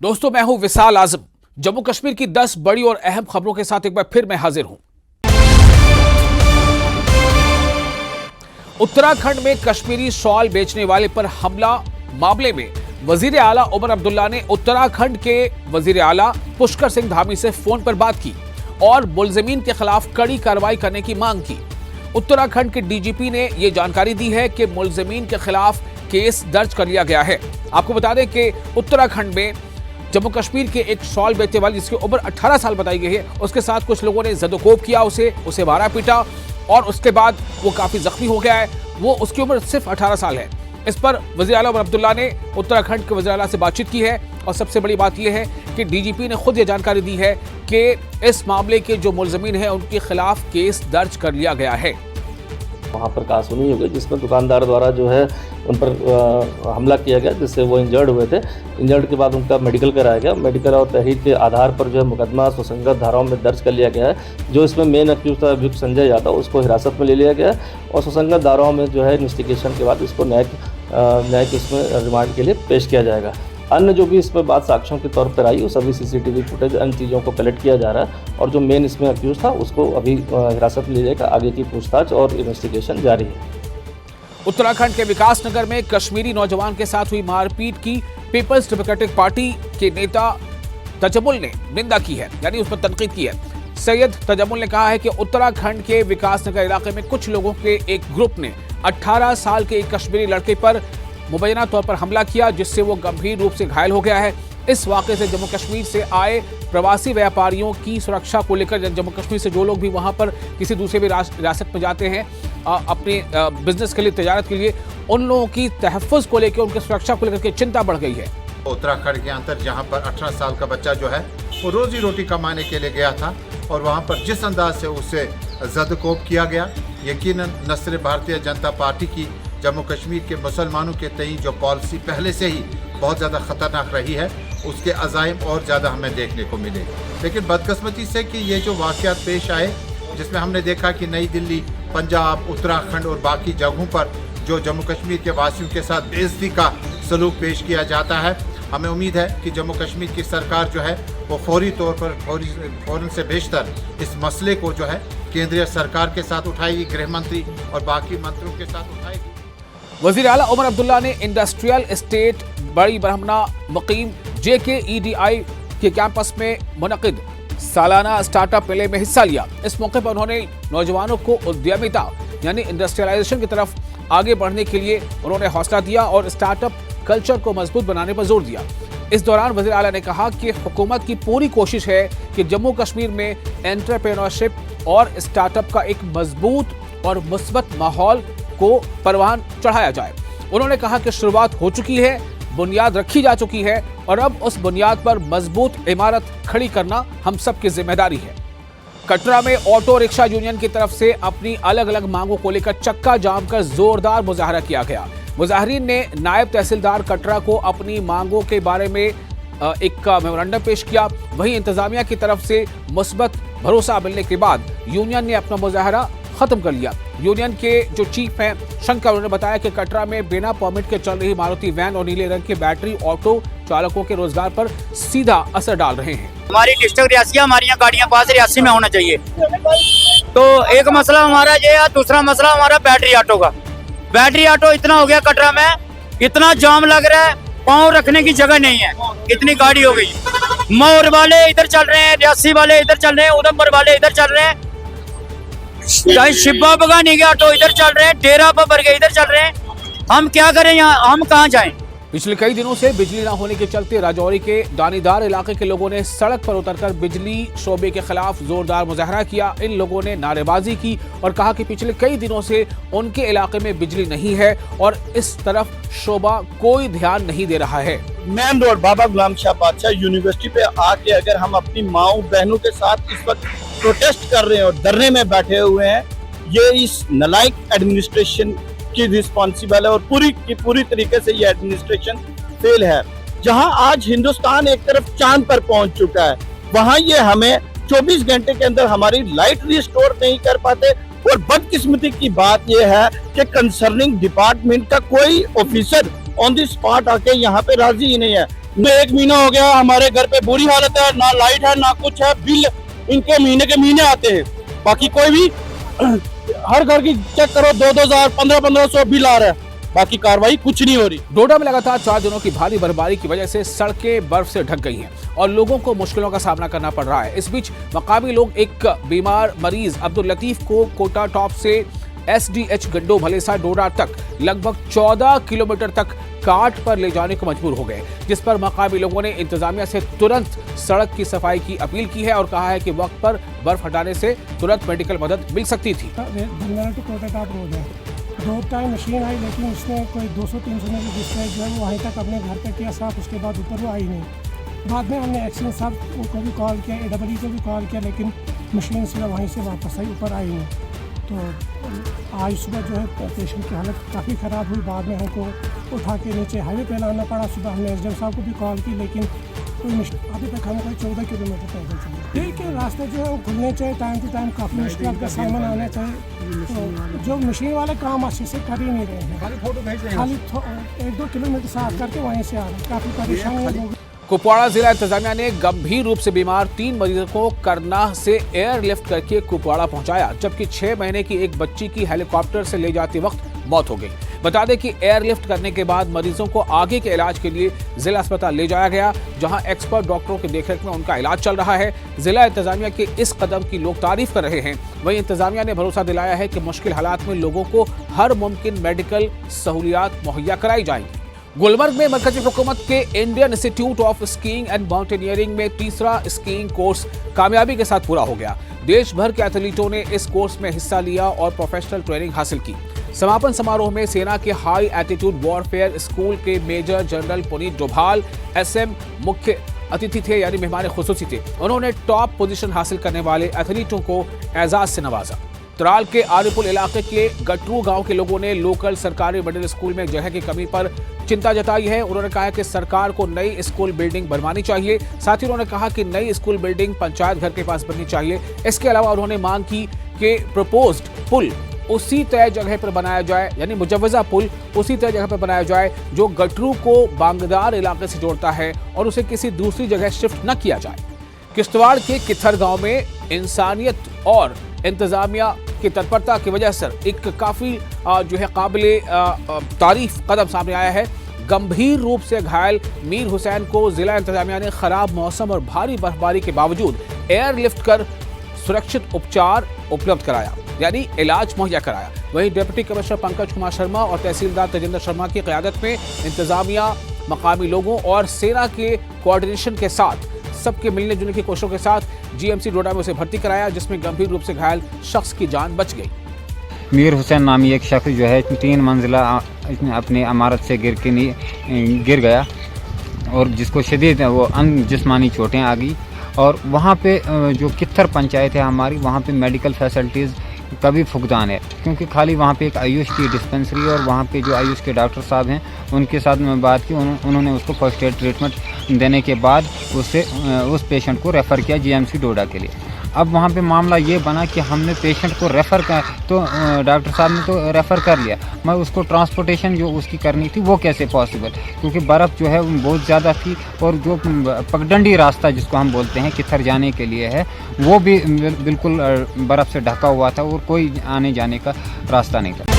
दोस्तों, मैं हूं विशाल आजम। जम्मू कश्मीर की 10 बड़ी और अहम खबरों के साथ एक बार फिर मैं हाजिर हूं। उत्तराखंड में कश्मीरी शॉल बेचने वाले पर हमला मामले में वजीर आला उमर अब्दुल्ला ने उत्तराखंड के वजीर आला पुष्कर सिंह धामी से फोन पर बात की और मुलजिमीन के खिलाफ कड़ी कार्रवाई करने की मांग की। उत्तराखंड के डीजीपी ने यह जानकारी दी है कि मुलजिमीन के खिलाफ केस दर्ज कर लिया गया है। आपको बता दें कि उत्तराखंड में जम्मू कश्मीर के एक शॉल बेचने वाले जिसकी उम्र 18 साल बताई गई है, उसके साथ कुछ लोगों ने जदोकोब किया, उसे मारा पीटा और उसके बाद वो काफी जख्मी हो गया है। वो उसकी उम्र सिर्फ 18 साल है। इस पर वज़ीर आला उमर अब्दुल्ला ने उत्तराखंड के वज़ीर आला से बातचीत की है और सबसे बड़ी बात यह है कि डीजीपी ने खुद ये जानकारी दी है कि इस मामले के जो मुलज़मीन हैं उनके खिलाफ केस दर्ज कर लिया गया है। वहाँ पर कासूनी हो गई जिसमें दुकानदार द्वारा जो है उन पर हमला किया गया, जिससे वो इंजर्ड हुए थे। इंजर्ड के बाद उनका मेडिकल कराया गया। मेडिकल और तहरीर के आधार पर जो है मुकदमा सुसंगत धाराओं में दर्ज कर लिया गया है। जो इसमें मेन अक्यूज था अभियुक्त संजय यादव, उसको हिरासत में ले लिया गया और सुसंगत धाराओं में जो है इन्वेस्टिगेशन के बाद इसको न्यायिक इसमें रिमांड के लिए पेश किया जाएगा। अन्य जो भी इसमें बात साक्ष्यों के तौर पर आई वो सभी सीसीटीवी फुटेज अन्य चीज़ों को कलेक्ट किया जा रहा है और जो मेन इसमें अक्यूज था उसको अभी हिरासत में ले जाएगा। आगे की पूछताछ और इन्वेस्टिगेशन जारी है। उत्तराखंड के विकासनगर में कश्मीरी नौजवान के साथ हुई मारपीट की पीपल्स डेमोक्रेटिक पार्टी के नेता तजमुल ने निंदा की है, यानी उस पर तनकीद की है। सैयद तजमुल ने कहा है कि उत्तराखंड के विकासनगर इलाके में कुछ लोगों के एक ग्रुप ने 18 साल के एक कश्मीरी लड़के पर मुबैना तौर पर हमला किया, जिससे वो गंभीर रूप से घायल हो गया है। इस वाक़े से जम्मू कश्मीर से आए प्रवासी व्यापारियों की सुरक्षा को लेकर जम्मू कश्मीर से जो लोग भी वहां पर किसी दूसरे भी रियासत में जाते हैं अपने बिजनेस के लिए, तजारत के लिए, उन लोगों की तहफ़्फ़ुज़ को लेकर, उनकी सुरक्षा को लेकर के चिंता बढ़ गई है। उत्तराखंड के अंदर जहां पर 18 साल का बच्चा जो है वो रोजी रोटी कमाने के लिए गया था और वहां पर जिस अंदाज से उसे जदकोब किया गया, यकीनन नस्र भारतीय जनता पार्टी की जम्मू कश्मीर के मुसलमानों के तई जो पॉलिसी पहले से ही बहुत ज़्यादा ख़तरनाक रही है, उसके अज़ाइम और ज़्यादा हमें देखने को मिले। लेकिन बदकिस्मती से कि ये जो वाक़यात पेश आए, जिसमें हमने देखा कि नई दिल्ली, पंजाब, उत्तराखंड और बाकी जगहों पर जो जम्मू कश्मीर के वासियों के साथ बेइज्जती का सलूक पेश किया जाता है, हमें उम्मीद है कि जम्मू कश्मीर की सरकार जो है वो फौरी तौर पर फ़ौरन से बेशतर इस मसले को जो है केंद्रीय सरकार के साथ उठाएगी, गृह मंत्री और बाकी मंत्रियों के साथ उठाएगी। वज़ीर आला उमर अब्दुल्ला ने इंडस्ट्रियल एस्टेट बड़ी ब्रह्मना मुकीम JKEDI के कैंपस में मुनक़िद सालाना स्टार्टअप मेले में हिस्सा लिया। इस मौके पर उन्होंने नौजवानों को उद्यमिता यानी इंडस्ट्रियलाइजेशन की तरफ आगे बढ़ने के लिए उन्होंने हौसला दिया और स्टार्टअप कल्चर को मजबूत बनाने पर जोर दिया। इस दौरान वज़ीर आला ने कहा कि हुकूमत की पूरी कोशिश है कि जम्मू कश्मीर में एंटरप्रेन्योरशिप और स्टार्टअप का एक मजबूत और मुस्बत माहौल को परवान चढ़ाया जाए। उन्होंने कहा कि शुरुआत हो चुकी है, बुनियाद रखी जा चुकी है और अब उस बुनियाद पर मजबूत इमारत खड़ी करना हम सब की जिम्मेदारी है। कटरा में ऑटो रिक्शा यूनियन की तरफ से अपनी अलग अलग मांगों को लेकर चक्का जाम कर जोरदार मुजाहरा किया गया। मुजाहरीन ने नायब तहसीलदार कटरा को अपनी मांगों के बारे में एक मेमोरेंडम पेश किया। वहीं इंतजामिया की तरफ से मुस्बत भरोसा मिलने के बाद यूनियन ने अपना मुजाहरा खत्म कर लिया। यूनियन के जो चीफ हैं शंकर, उन्होंने बताया कि कटरा में बिना परमिट के चल रही मारुति वैन और नीले रंग के बैटरी ऑटो चालकों के रोजगार पर सीधा असर डाल रहे हैं। हमारी डिस्ट्रिक्ट रियासी, हमारी यहाँ गाड़ियाँ पास रियासी में होना चाहिए। तो एक मसला हमारा ये है, दूसरा मसला हमारा बैटरी ऑटो का। बैटरी ऑटो इतना हो गया कटरा में, इतना जाम लग रहा है, पाँव रखने की जगह नहीं है, इतनी गाड़ी हो गई। मोर वाले इधर चल रहे हैं, रियासी वाले इधर चल रहे हैं, उधमपुर वाले इधर चल रहे हैं, शिब्बा बगानी के ऑटो इधर चल रहे हैं, डेरा पर के इधर चल रहे हैं। हम क्या करें, यहाँ हम कहाँ जाएं? पिछले कई दिनों से बिजली न होने के चलते राजौरी के दानीदार इलाके के लोगों ने सड़क पर उतरकर बिजली शोबे के खिलाफ जोरदार मुजाहरा किया। इन लोगों ने नारेबाजी की और कहा कि पिछले कई दिनों से उनके इलाके में बिजली नहीं है और इस तरफ शोबा कोई ध्यान नहीं दे रहा है। मेन रोड बाबा गुलाम शाह बादशाह यूनिवर्सिटी पे आके अगर हम अपनी माओ बहनों के साथ इस वक्त प्रोटेस्ट कर रहे हैं और धरने में बैठे हुए हैं, ये इस नलायक एडमिनिस्ट्रेशन की रिस्पॉन्सिबल है और पूरी तरीके से ये एडमिनिस्ट्रेशन फेल है। जहां आज हिंदुस्तान एक तरफ चांद पर पहुंच चुका है, वहां ये हमें 24 घंटे के अंदर हमारी लाइट रिस्टोर नहीं कर पाते। और बदकिस्मती की बात यह है कि कंसर्निंग डिपार्टमेंट का कोई ऑफिसर ऑन द स्पॉट आके यहाँ पे राजी ही नहीं है। 1 महीना हो गया, हमारे घर पे बुरी हालत है, ना लाइट है ना कुछ है, बिल इनके महीने के महीने आते हैं, बाकी कोई भी हर घर की चेक करो 2-2 हजार 1500 बिल आ रहा है, बाकी कार्रवाई कुछ नहीं हो रही। डोडा में लगातार 4 दिनों की भारी बर्फबारी की वजह से सड़कें बर्फ से ढक गई हैं और लोगों को मुश्किलों का सामना करना पड़ रहा है। इस बीच मकामी लोग एक बीमार मरीज अब्दुल लतीफ को कोटा टॉप से SDH गड्डो भलेसा डोडा तक लगभग 14 किलोमीटर तक काट पर ले जाने को मजबूर हो गए, जिस पर मकामी लोगों ने इंतजामिया से तुरंत सड़क की सफाई की अपील की है और कहा है कि वक्त पर बर्फ हटाने से तुरंत मेडिकल मदद मिल सकती थी। दो टाइम मशीन आई, लेकिन उसने कोई 200-300 मीटर डिस्टेंस जो है वो वहीं तक अपने घर तक किया साफ, उसके बाद ऊपर वो आई नहीं। बाद में हमने एक्सीडेंट साहब को भी कॉल किया, AEE को भी कॉल किया, लेकिन मशीन सिर्फ वहीं से वापस आई, ऊपर आई नहीं। तो आज सुबह जो है पेशेंट की हालत काफ़ी ख़राब हुई, बाद में हमको उठा के नीचे हाईवे पे लाना पड़ा। सुबह हमने SDM साहब को भी कॉल की, लेकिन कोई अभी तक हम कोई 14 किलोमीटर पैदल चले। ठीक है, रास्ते जो है वो खुलने चाहिए, टाइम टू टाइम काफ़ी मुश्किल का सामान आना चाहिए। तो जो मशीन वाले काम अच्छे से कर ही नहीं रहे हैं, खाली 1-2 किलोमीटर साफ करके वहीं से आ रहे हैं, काफ़ी परेशानी है लोग। कुपवाड़ा जिला इंतजामिया ने गंभीर रूप से बीमार 3 मरीजों को करनाह से एयरलिफ्ट करके कुपवाड़ा पहुंचाया, जबकि 6 महीने की एक बच्ची की हेलीकॉप्टर से ले जाते वक्त मौत हो गई। बता दें कि एयरलिफ्ट करने के बाद मरीजों को आगे के इलाज के लिए जिला अस्पताल ले जाया गया, जहां एक्सपर्ट डॉक्टरों की देखरेख में उनका इलाज चल रहा है। जिला इंतजामिया के इस कदम की लोग तारीफ कर रहे हैं। वहीं इंतजामिया ने भरोसा दिलाया है कि मुश्किल हालात में लोगों को हर मुमकिन मेडिकल सहूलियात मुहैया कराई जाएंगी। गुलमर्ग में मरकजी हुकूमत के Indian institute of skiing and mountaineering में तीसरा स्कीइंग कोर्स कामयाबी के साथ पूरा हो गया। देश भर के एथलीटों ने इस कोर्स में हिस्सा लिया और प्रोफेशनल ट्रेनिंग हासिल की। समापन समारोह में सेना के हाई एटीट्यूड वॉरफेयर स्कूल के major general Puneet Doval SM मुख्य अतिथि थे, यानी मेहमान खुसूसी थे। उन्होंने टॉप पोजीशन हासिल करने वाले एथलीटों को एजाज से नवाजा। त्राल के आरिपुल इलाके के गटरू गांव के लोगों ने लोकल सरकारी मिडिल स्कूल में जगह की कमी पर चिंता जताई है। उन्होंने कहा कि सरकार को नई स्कूल बिल्डिंग बनवानी चाहिए। साथ ही उन्होंने कहा कि नई स्कूल बिल्डिंग पंचायत घर के पास बननी चाहिए। इसके अलावा उन्होंने मांग की कि प्रपोज्ड पुल उसी तय जगह पर बनाया जाए, यानी मुजव्वजा पुल उसी तय जगह पर बनाया जाए जो गटरू को बांगदार इलाके से जोड़ता है और उसे किसी दूसरी जगह शिफ्ट न किया जाए। किश्तवाड़ के किथर गांव में इंसानियत और इंतजामिया की तत्परता की वजह से एक काफ़ी जो है काबिले तारीफ कदम सामने आया है। गंभीर रूप से घायल मीर हुसैन को जिला इंतजामिया ने खराब मौसम और भारी बर्फबारी के बावजूद एयरलिफ्ट कर सुरक्षित उपचार उपलब्ध कराया, यानी इलाज मुहैया कराया। वहीं डिप्टी कमिश्नर पंकज कुमार शर्मा और तहसीलदार तेजेंद्र शर्मा की क़यादत में इंतजामिया मकामी लोगों और सेना के कोऑर्डिनेशन के साथ सबके मिलने जुलने की कोशिशों के साथ GMC डोडा में उसे भर्ती कराया, जिसमें गंभीर रूप से घायल शख्स की जान बच गई। मीर हुसैन नामी एक शख्स जो है 3 मंजिला अपनी इमारत से गिर गया और जिसको शदीद वो जिस्मानी चोटें आ गई। और वहाँ पे जो कित्थर पंचायत है हमारी, वहाँ पे मेडिकल फैसिलिटीज़ का भी फुकदान है, क्योंकि खाली वहाँ पे एक आयुष की डिस्पेंसरी और वहाँ पे जो आयुष के डॉक्टर साहब हैं उनके साथ मैं बात की, उन्होंने उसको फर्स्ट एड ट्रीटमेंट देने के बाद उस पेशेंट को रेफ़र किया GMC डोडा के लिए। अब वहाँ पे मामला ये बना कि हमने पेशेंट को रेफ़र कर, तो डॉक्टर साहब ने तो रेफ़र कर लिया, मगर उसको ट्रांसपोर्टेशन जो उसकी करनी थी वो कैसे पॉसिबल, क्योंकि बर्फ़ जो है वो बहुत ज़्यादा थी और जो पगडंडी रास्ता जिसको हम बोलते हैं किथर जाने के लिए है वो भी बिल्कुल बर्फ़ से ढका हुआ था और कोई आने जाने का रास्ता नहीं था।